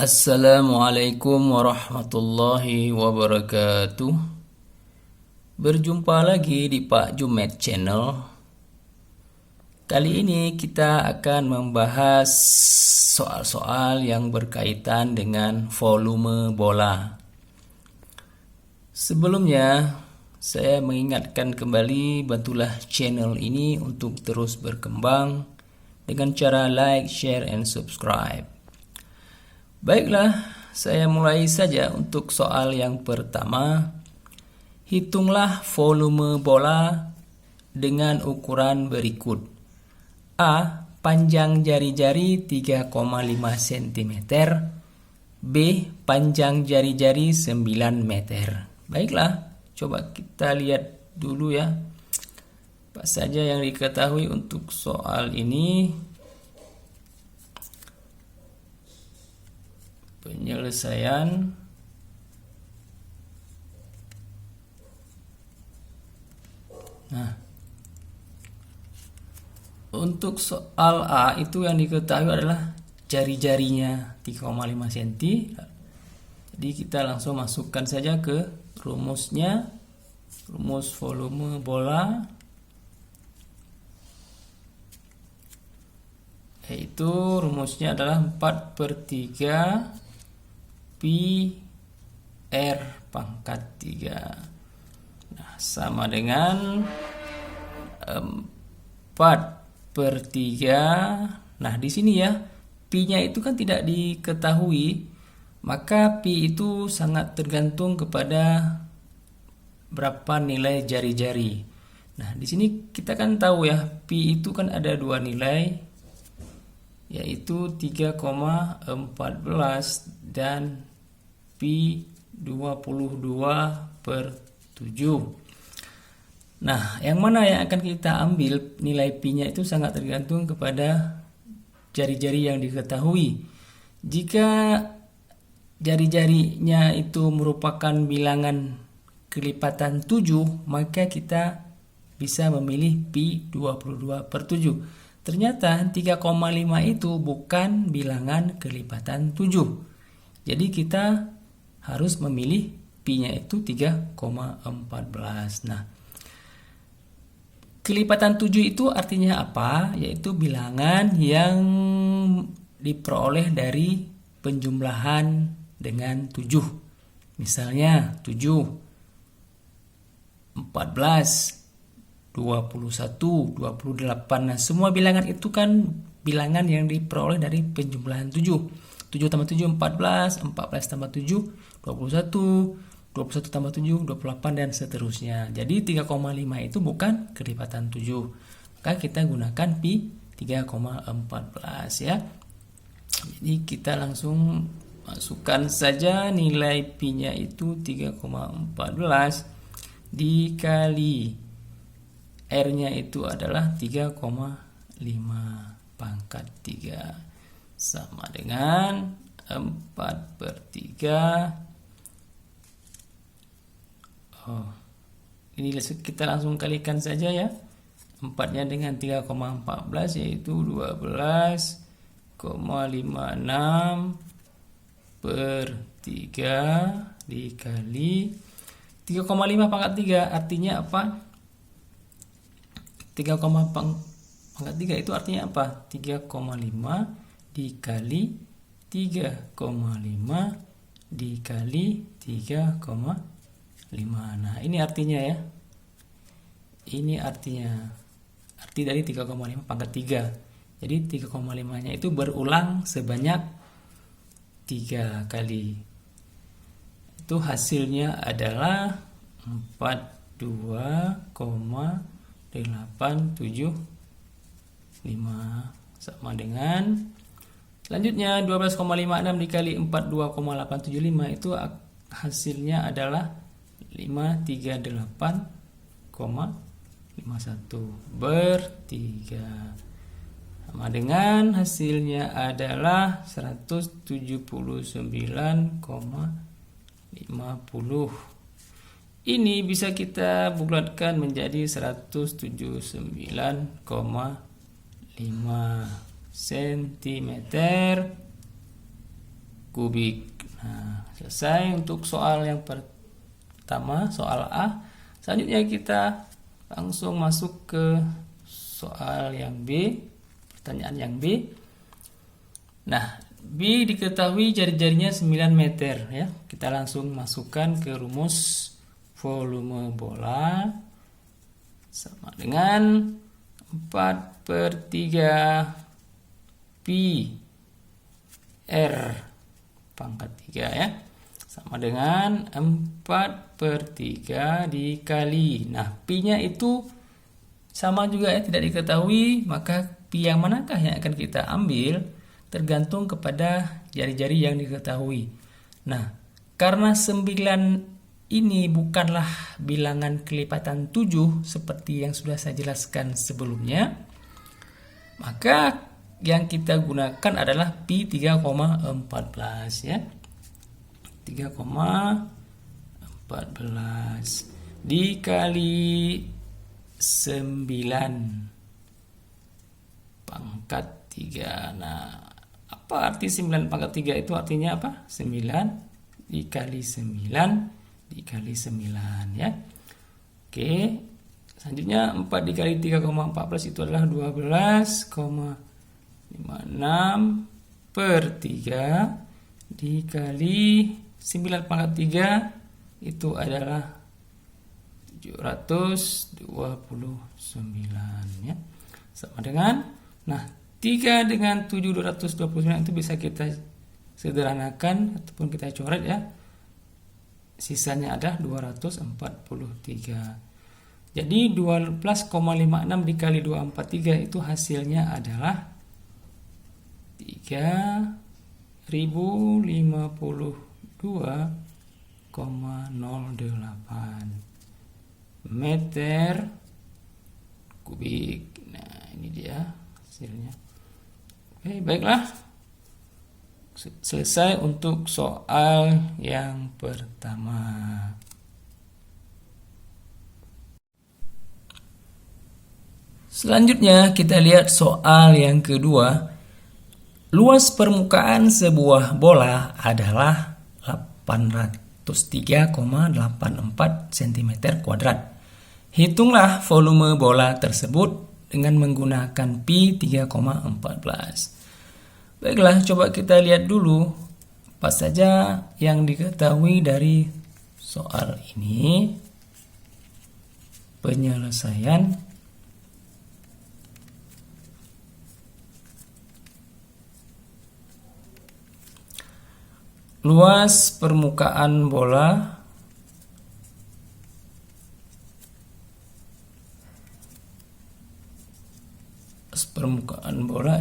Assalamualaikum warahmatullahi wabarakatuh. Berjumpa lagi di Pak Jumet Channel. Kali ini kita akan membahas soal-soal yang berkaitan dengan volume bola. Sebelumnya, saya mengingatkan kembali, bantulah channel ini untuk terus berkembang dengan cara like, share, and subscribe. Baiklah, saya mulai saja untuk soal yang pertama. Hitunglah volume bola dengan ukuran berikut. A. Panjang jari-jari 3,5 cm. B. Panjang jari-jari 9 meter. Baiklah, coba kita lihat dulu ya. Apa saja yang diketahui untuk soal ini. Penyelesaian. Nah, untuk soal A itu yang diketahui adalah jari-jarinya 3,5 cm. Jadi kita langsung masukkan saja ke rumusnya. Rumus volume bola, yaitu rumusnya adalah 4/3 pi R pangkat 3. Nah, sama dengan 4/3. Nah, di sini ya, pi-nya itu kan tidak diketahui, maka pi itu sangat tergantung kepada berapa nilai jari-jari. Nah, di sini kita kan tahu ya, pi itu kan ada dua nilai, yaitu 3,14 dan pi 22/7. Nah, yang mana yang akan kita ambil nilai pi-nya itu sangat tergantung kepada jari-jari yang diketahui. Jika jari-jarinya itu merupakan bilangan kelipatan 7, maka kita bisa memilih pi 22/7. Ternyata 3,5 itu bukan bilangan kelipatan 7. Jadi kita harus memilih pi-nya itu 3,14. Nah, kelipatan 7 itu artinya apa? Yaitu bilangan yang diperoleh dari penjumlahan dengan 7. Misalnya 7, 14, 21, 28. Nah, semua bilangan itu kan bilangan yang diperoleh dari penjumlahan 7. 7 tambah 7, 14, 14 tambah 7, 21, 21 tambah 7, 28, dan seterusnya. Jadi 3,5 itu bukan kelipatan 7. Maka kita gunakan pi 3,14 ya. Jadi kita langsung masukkan saja nilai pi-nya itu 3,14 dikali R-nya itu adalah 3,5 pangkat 3 sama dengan 4/3. Ini kita langsung kalikan saja ya. 4-nya dengan 3,14 yaitu 12,56/3 dikali 3,5 pangkat 3 artinya apa? 3,pangkat 3 itu artinya apa? 3,5 dikali 3,5 dikali 3,5. Nah, ini artinya ya. Ini artinya. Arti dari 3,5 pangkat 3. Jadi 3,5-nya itu berulang sebanyak 3 kali. Itu hasilnya adalah 42,875 sama dengan, selanjutnya 12,56 dikali 42,875 itu hasilnya adalah 538,51/3 sama dengan hasilnya adalah 179,50. Ini bisa kita bulatkan menjadi 179,5 cm kubik. Nah, selesai untuk soal yang pertama, soal A. Selanjutnya kita langsung masuk ke soal yang B, pertanyaan yang B. Nah, B diketahui jari-jarinya 9 meter ya. Kita langsung masukkan ke rumus volume bola sama dengan 4/3 pi R pangkat 3 ya. Sama dengan 4/3 dikali. Nah, pi-nya itu sama juga ya, tidak diketahui, maka pi yang manakah yang akan kita ambil tergantung kepada jari-jari yang diketahui. Nah, karena 9 ini bukanlah bilangan kelipatan 7 seperti yang sudah saya jelaskan sebelumnya, maka yang kita gunakan adalah pi 3,14 ya. 3,14 dikali 9 pangkat 3. Nah, apa arti 9 pangkat 3 itu? Artinya apa? 9 dikali 9 dikali 9 ya. Oke. Selanjutnya 4 dikali 3,14 itu adalah 12,56 per 3 dikali 9 pangkat 3 itu adalah 729 ya. Sama dengan, nah 3 dengan 729 itu bisa kita sederhanakan ataupun kita coret ya. Sisanya ada 243. Jadi 12,56 dikali 243 itu hasilnya adalah 3052,08 meter kubik. Nah, ini dia hasilnya. Oke, baiklah. Selesai untuk soal yang pertama. Selanjutnya kita lihat soal yang kedua. Luas permukaan sebuah bola adalah 803,84 cm². Hitunglah volume bola tersebut dengan menggunakan pi 3,14. Baiklah, coba kita lihat dulu apa saja yang diketahui dari soal ini. Penyelesaian. Luas permukaan bola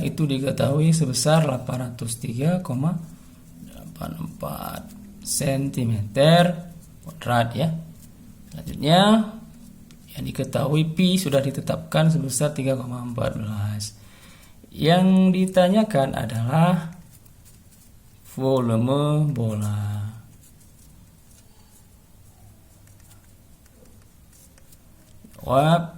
itu diketahui sebesar 803,84 cm² ya. Selanjutnya yang diketahui pi sudah ditetapkan sebesar 3,14. Yang ditanyakan adalah volume bola. Jawab.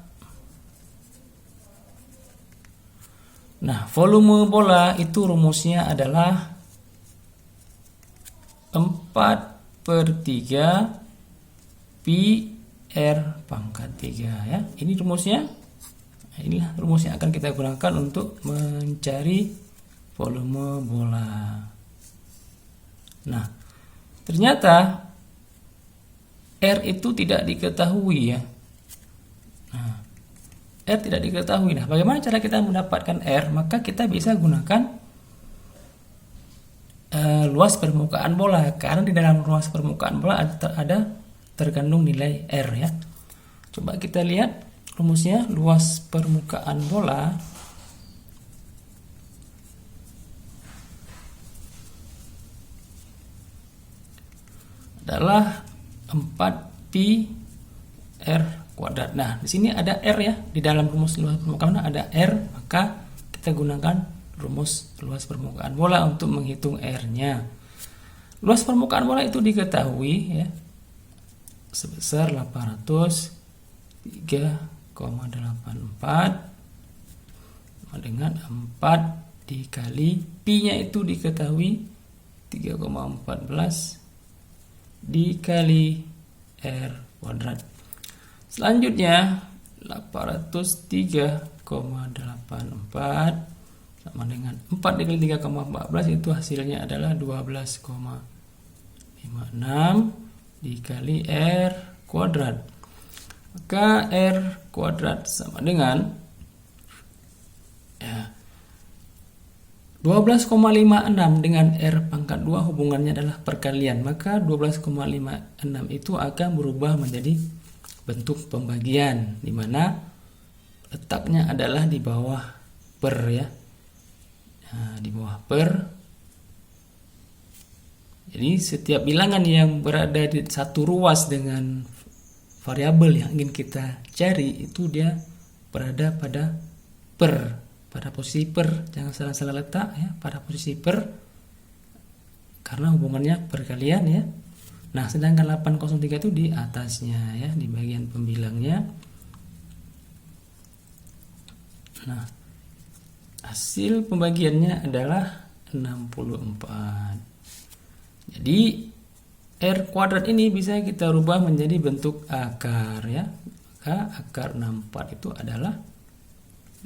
Nah, volume bola itu rumusnya adalah 4/3 pi R pangkat 3 ya. Ini rumusnya. Inilah rumus yang akan kita gunakan untuk mencari volume bola. Nah, ternyata R itu tidak diketahui ya. Nah, R tidak diketahui. Nah, bagaimana cara kita mendapatkan R? Maka kita bisa gunakan luas permukaan bola, karena di dalam luas permukaan bola ada terkandung nilai R ya. Coba kita lihat rumusnya. Luas permukaan bola adalah 4pi R kuadrat. Nah, di sini ada R ya, di dalam rumus luas permukaan ada R, maka kita gunakan rumus luas permukaan bola untuk menghitung R-nya. Luas permukaan bola itu diketahui ya sebesar 803,84 dengan 4 dikali pi-nya itu diketahui 3,14 dikali R kuadrat. Selanjutnya 803,84 sama dengan 4 dikali 3,14, itu hasilnya adalah 12,56 dikali R kuadrat. Maka R kuadrat sama dengan 12,56 dengan R pangkat 2 hubungannya adalah perkalian. Maka 12,56 itu akan berubah menjadi bentuk pembagian, di mana letaknya adalah di bawah per ya. Nah, di bawah per. Jadi setiap bilangan yang berada di satu ruas dengan variabel yang ingin kita cari itu dia berada pada per. Pada posisi per, jangan salah-salah letak ya, pada posisi per, karena hubungannya perkalian ya. Nah, sedangkan 803 itu di atasnya ya, di bagian pembilangnya. Nah, hasil pembagiannya adalah 64. Jadi R kuadrat ini bisa kita rubah menjadi bentuk akar ya. Maka akar 64 itu adalah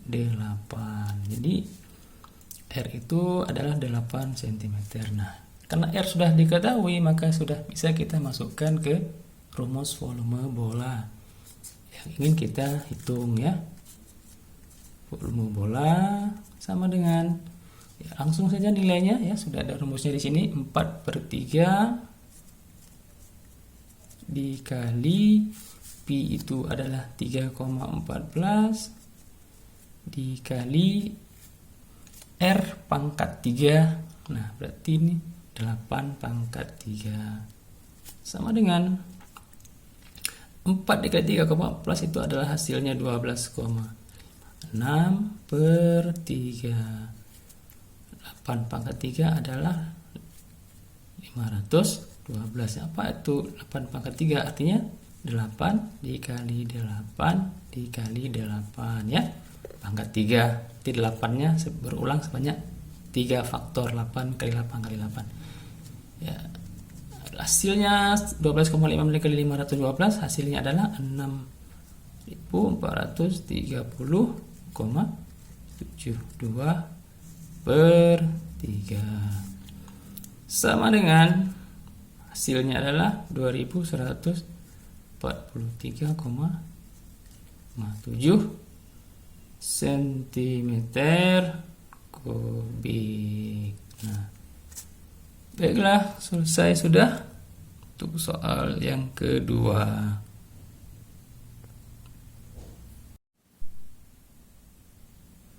8. Jadi R itu adalah 8 cm. Nah, karena R sudah diketahui, maka sudah bisa kita masukkan ke rumus volume bola yang ingin kita hitung ya. Volume bola sama dengan ya, langsung saja nilainya ya, sudah ada rumusnya di sini, 4/3 dikali pi itu adalah 3,14 dikali R pangkat 3. Nah, berarti ini 8 pangkat 3 sama dengan 4 dikali 3,14 itu adalah hasilnya 12,6/3. 8 pangkat 3 adalah 512. Apa itu 8 pangkat 3? Artinya 8 dikali 8 dikali 8 ya. Pangkat 3, jadi 8-nya berulang sebanyak 3 faktor 8 kali 8 kali 8 ya. Hasilnya 12,5 dikali 512, hasilnya adalah 6.430,72/3 sama dengan hasilnya adalah 2143,7 cm3. Nah, baiklah, selesai sudah untuk soal yang kedua.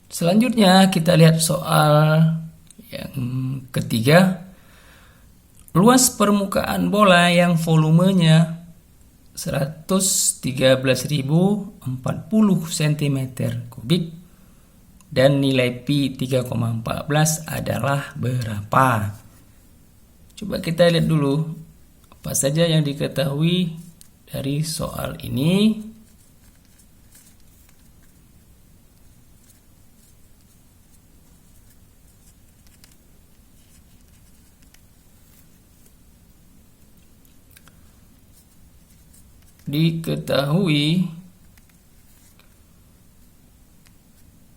Selanjutnya kita lihat soal yang ketiga. Luas permukaan bola yang volumenya 113.040 cm3 dan nilai pi 3,14 adalah berapa? Coba kita lihat dulu apa saja yang diketahui dari soal ini. Diketahui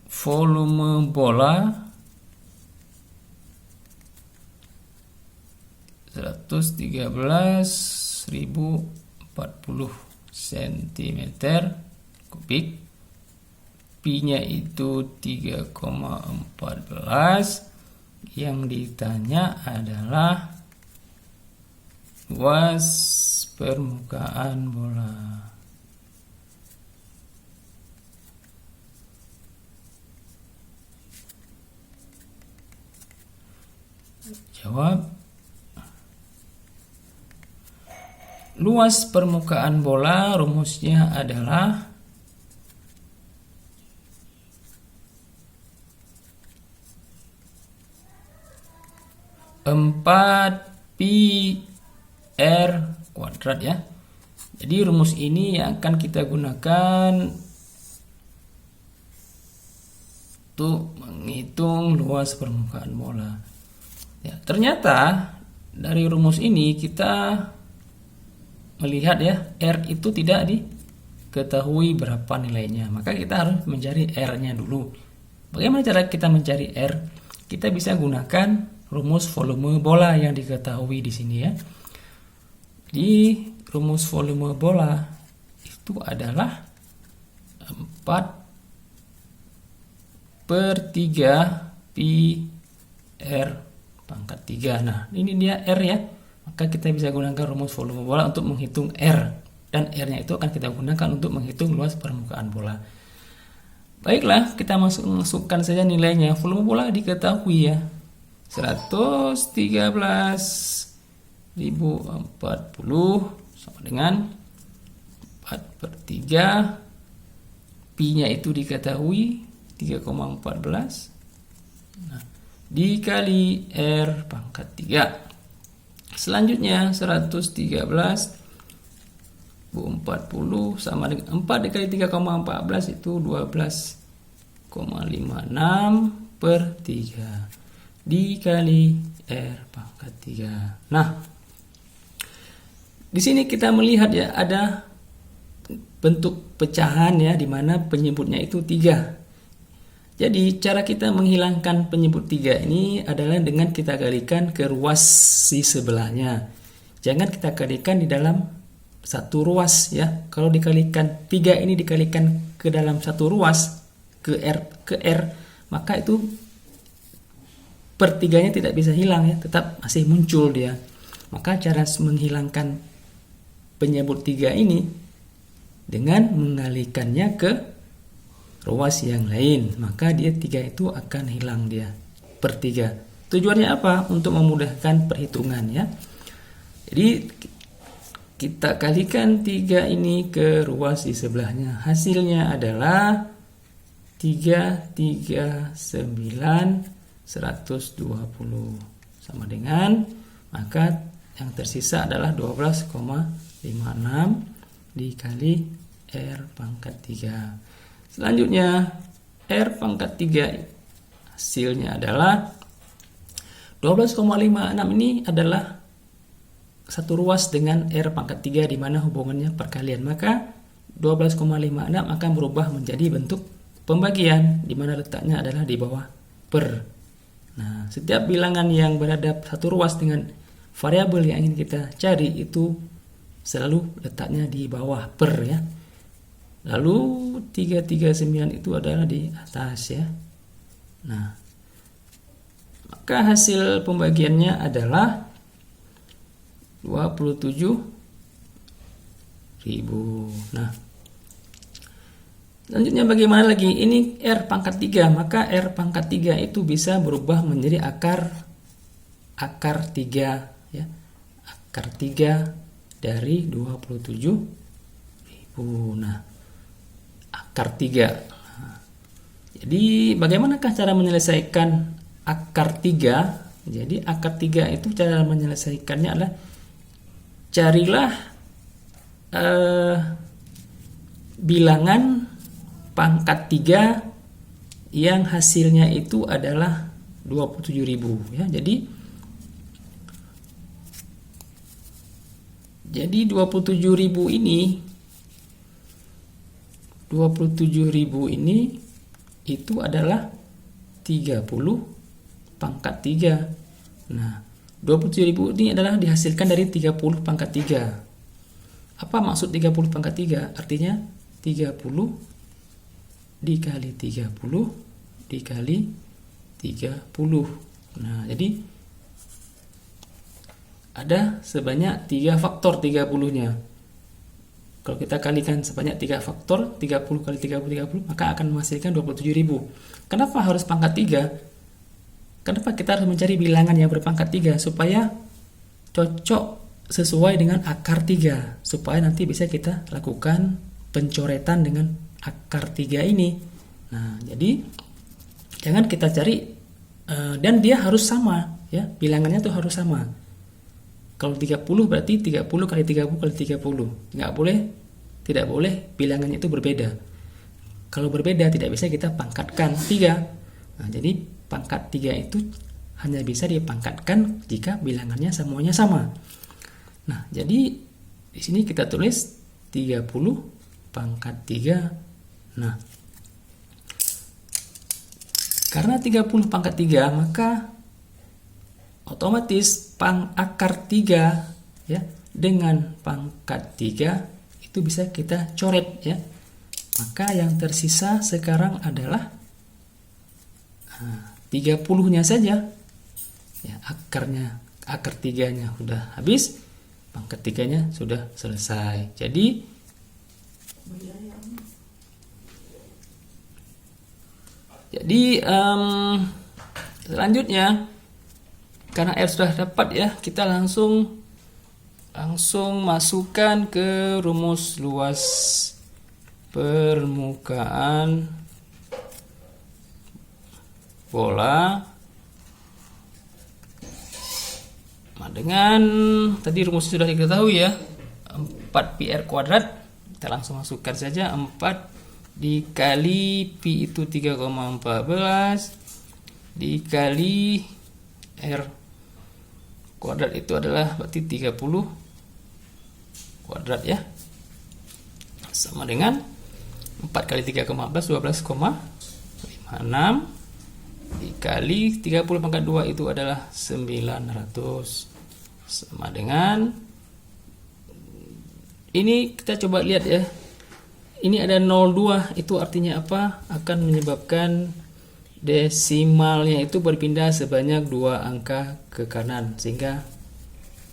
volume bola 113.040 cm3, pi-nya itu 3,14. Yang ditanya adalah luas permukaan bola. Jawab. Luas permukaan bola rumusnya adalah pi R kuadrat ya. Jadi rumus ini yang akan kita gunakan untuk menghitung luas permukaan bola. Ya, ternyata dari rumus ini kita melihat ya, R itu tidak diketahui berapa nilainya. Maka kita harus mencari R-nya dulu. Bagaimana cara kita mencari R? Kita bisa gunakan rumus volume bola yang diketahui di sini ya. Di rumus volume bola itu adalah 4/3 pi R pangkat 3. Nah, ini dia R ya. Maka kita bisa gunakan rumus volume bola untuk menghitung R. Dan R-nya itu akan kita gunakan untuk menghitung luas permukaan bola. Baiklah, kita masukkan saja nilainya. Volume bola diketahui ya. 113.040 sama dengan 4/3. Pi-nya itu diketahui 3,14. Nah, dikali R pangkat 3. Selanjutnya 113.040 sama dengan 4 dikali 3,14 itu 12,56/3 dikali R pangkat 3. Nah, di sini kita melihat ya ada bentuk pecahan ya, di mana penyebutnya itu 3. Jadi cara kita menghilangkan penyebut 3 ini adalah dengan kita kalikan ke ruas di sebelahnya. Jangan kita kalikan di dalam satu ruas ya. Kalau dikalikan 3 ini dikalikan ke dalam satu ruas ke R, maka itu per 3-nya tidak bisa hilang ya, tetap masih muncul dia. Maka cara menghilangkan penyebut 3 ini dengan mengalihkannya ke ruas yang lain, maka dia 3 itu akan hilang dia per 3. Tujuannya apa? Untuk memudahkan perhitungan ya. Jadi kita kalikan 3 ini ke ruas di sebelahnya. Hasilnya adalah 339/120 sama dengan, maka yang tersisa adalah 12,56 dikali R pangkat 3. Selanjutnya R pangkat 3 hasilnya adalah 12,56. Ini adalah satu ruas dengan R pangkat 3 di mana hubungannya perkalian. Maka 12,56 akan berubah menjadi bentuk pembagian di mana letaknya adalah di bawah per. Nah, setiap bilangan yang berada satu ruas dengan variabel yang ingin kita cari itu selalu letaknya di bawah per ya. Lalu 339 itu adalah di atas ya. Nah, maka hasil pembagiannya adalah 27.000. Nah, selanjutnya bagaimana lagi? Ini R pangkat 3, maka R pangkat 3 itu bisa berubah menjadi akar 3 ya. Akar 3 dari 27.000. Nah, akar 3. Jadi bagaimanakah cara menyelesaikan akar 3? Jadi akar 3 itu cara menyelesaikannya adalah carilah bilangan pangkat 3 yang hasilnya itu adalah 27.000 ya. Jadi 27.000 ini itu adalah 30 pangkat 3. Nah, 27.000 ini adalah dihasilkan dari 30 pangkat 3. Apa maksud 30 pangkat 3? Artinya 30 dikali 30 dikali 30. Nah, jadi ada sebanyak 3 faktor 30-nya. Kalau kita kalikan sebanyak 3 faktor 30 kali 30, maka akan menghasilkan 27.000. Kenapa harus pangkat 3? Kenapa kita harus mencari bilangan yang berpangkat 3? Supaya cocok sesuai dengan akar 3. Supaya nanti bisa kita lakukan pencoretan dengan akar 3 ini. Nah, jadi jangan kita cari dan dia harus sama ya. Bilangannya tuh harus sama. Kalau 30 berarti 30 kali 30 kali 30. Tidak boleh bilangannya itu berbeda. Kalau berbeda tidak bisa kita pangkatkan 3. Nah, jadi pangkat 3 itu hanya bisa dipangkatkan jika bilangannya semuanya sama. Nah, jadi di sini kita tulis 30 pangkat 3. Nah, karena 30 pangkat 3, maka otomatis akar 3 ya dengan pangkat 3 itu bisa kita coret ya. Maka yang tersisa sekarang adalah 30-nya saja. Ya, akar 3-nya sudah habis, pangkat 3-nya sudah selesai. Jadi selanjutnya, karena R sudah dapat ya, kita langsung masukkan ke rumus luas permukaan bola. Nah, dengan tadi rumusnya sudah diketahui ya, 4πr kuadrat, kita langsung masukkan saja 4 dikali pi itu 3,14 dikali R kuadrat itu adalah berarti 30 kuadrat ya, sama dengan 4 kali 3,14 12,56 dikali 30 pangkat 2 itu adalah 900, sama dengan ini. Kita coba lihat ya, ini ada 02, itu artinya apa? Akan menyebabkan desimalnya itu berpindah sebanyak 2 angka ke kanan, sehingga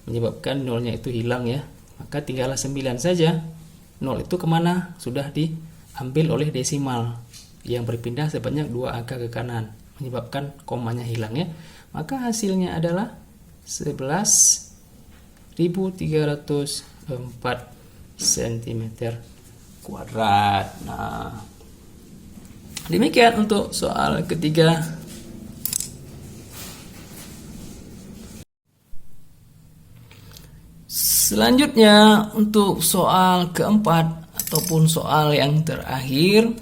menyebabkan nolnya itu hilang ya. Maka tinggallah 9 saja. 0 itu kemana? Sudah diambil oleh desimal yang berpindah sebanyak 2 angka ke kanan, menyebabkan komanya hilang ya. Maka hasilnya adalah 11.304 cm kuadrat. Nah, demikian untuk soal ketiga. Selanjutnya untuk soal keempat ataupun soal yang terakhir,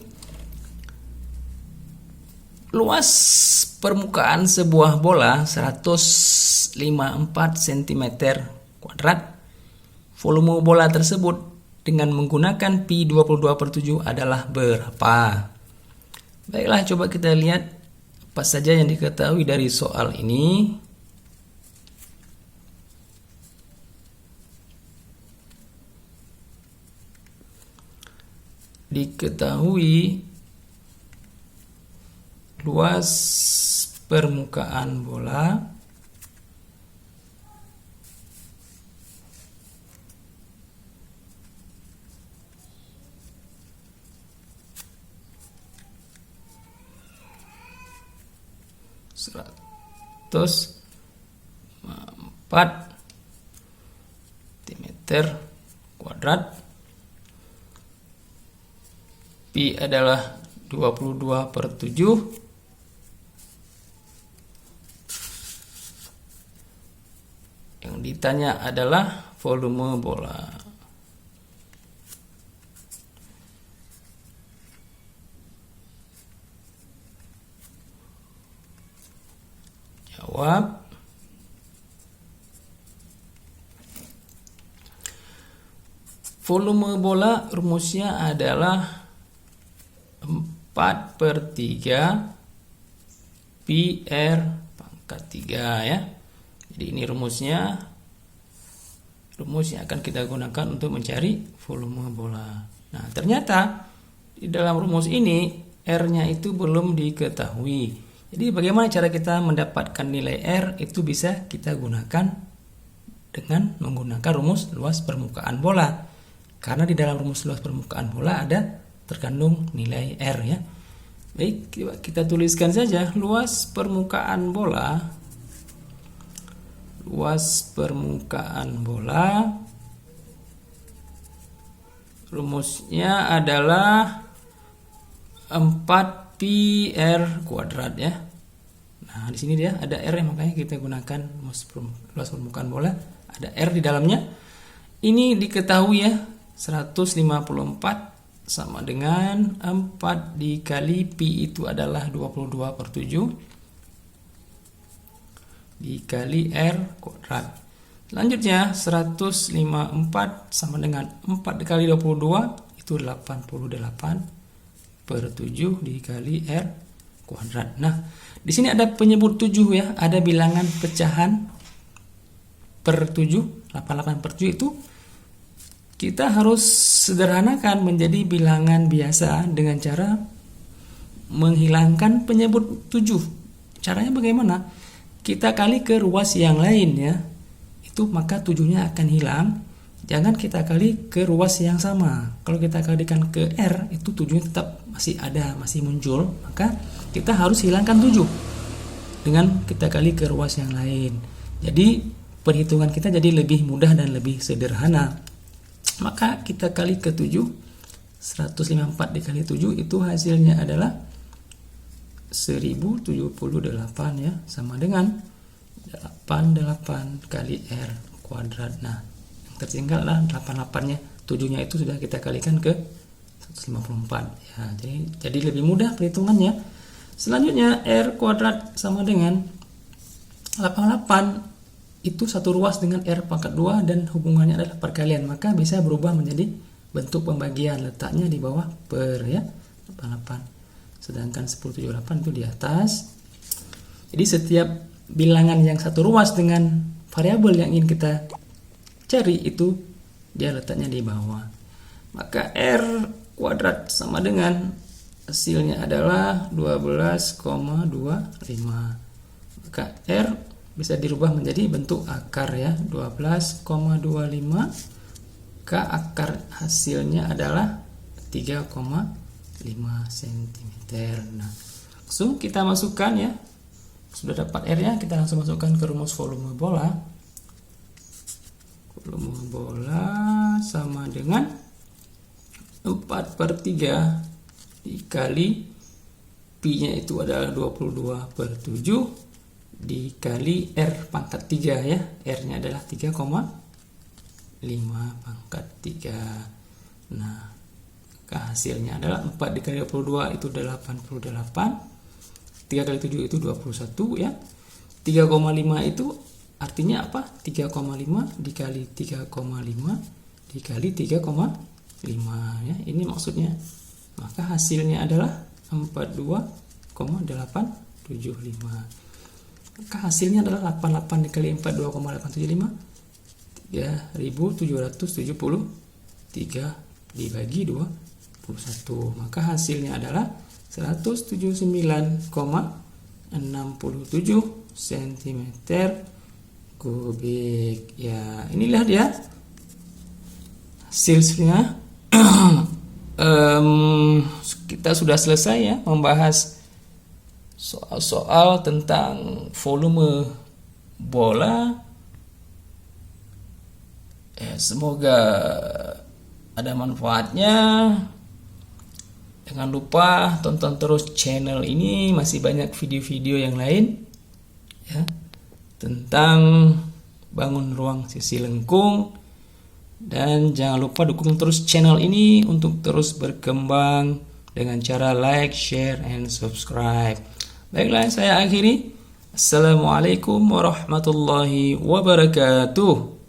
luas permukaan sebuah bola 154 cm kuadrat. Volume bola tersebut dengan menggunakan pi 22/7 adalah berapa? Baiklah, coba kita lihat apa saja yang diketahui dari soal ini. Diketahui luas permukaan bola terus 4 cm kuadrat. Pi adalah 22/7. Yang ditanya adalah volume bola. Jawab. Volume bola rumusnya adalah 4/3 pi R pangkat 3 ya. Jadi ini rumusnya akan kita gunakan untuk mencari volume bola. Nah, ternyata di dalam rumus ini R-nya itu belum diketahui. Jadi bagaimana cara kita mendapatkan nilai R? Itu bisa kita gunakan dengan menggunakan rumus luas permukaan bola. Karena di dalam rumus luas permukaan bola ada terkandung nilai R ya. Baik, kita tuliskan saja luas permukaan bola. Luas permukaan bola rumusnya adalah 4 pi R kuadrat ya. Nah, di sini dia ada R ya, makanya kita gunakan luas permukaan bola, ada R di dalamnya. Ini diketahui ya, 154 sama dengan 4 dikali pi itu adalah 22/7. dikali R kuadrat. Selanjutnya 154 sama dengan 4 dikali 22 itu 88 per 7 dikali R kuadrat. Nah, di sini ada penyebut 7 ya, ada bilangan pecahan per 7, 88 per 7 itu kita harus sederhanakan menjadi bilangan biasa dengan cara menghilangkan penyebut 7. Caranya bagaimana? Kita kali ke ruas yang lain ya. Itu maka 7-nya akan hilang. Jangan kita kali ke ruas yang sama. Kalau kita kalikan ke R, itu 7-nya tetap masih ada, masih muncul. Maka kita harus hilangkan 7 dengan kita kali ke ruas yang lain. Jadi perhitungan kita jadi lebih mudah dan lebih sederhana. Maka kita kali ke 7, 154 dikali 7 itu hasilnya adalah 1078 ya, sama dengan 88 kali R kuadrat. Nah, yang tertinggal lah 88-nya, 7-nya itu sudah kita kalikan ke 154 ya. Jadi lebih mudah perhitungannya. Selanjutnya R kuadrat sama dengan 88 itu satu ruas dengan R pangkat 2 dan hubungannya adalah perkalian, maka bisa berubah menjadi bentuk pembagian, letaknya di bawah per ya, 88. Sedangkan 1078 itu di atas. Jadi setiap bilangan yang satu ruas dengan variabel yang ingin kita cari itu dia letaknya di bawah. Maka R kuadrat sama dengan hasilnya adalah 12,25. Maka R bisa dirubah menjadi bentuk akar ya, 12,25 ke akar hasilnya adalah 3,5 cm. Nah, langsung kita masukkan ya. Sudah dapat R-nya, kita langsung masukkan ke rumus volume bola. Volume bola sama dengan 4/3 dikali Pi-nya itu adalah 22/7 dikali R pangkat 3 ya. R-nya adalah 3,5 pangkat 3. Nah, hasilnya adalah 4 dikali 22 itu 88. 3 kali 7 itu 21 ya. 3,5 itu artinya apa? 3,5 dikali 3,5 dikali 3,5 ya. Ini maksudnya. Maka hasilnya adalah 42,875. Maka hasilnya adalah 88 dikali 42,875 3773 dibagi 21. Maka hasilnya adalah 179,67 cm kubik. Ya, inilah dia hasilnya. Kita sudah selesai ya membahas soal-soal tentang volume bola. Ya, semoga ada manfaatnya. Jangan lupa tonton terus channel ini, masih banyak video-video yang lain ya, tentang bangun ruang sisi lengkung. Dan jangan lupa dukung terus channel ini untuk terus berkembang dengan cara like, share, and subscribe. Baiklah, saya akhiri. Assalamualaikum warahmatullahi wabarakatuh.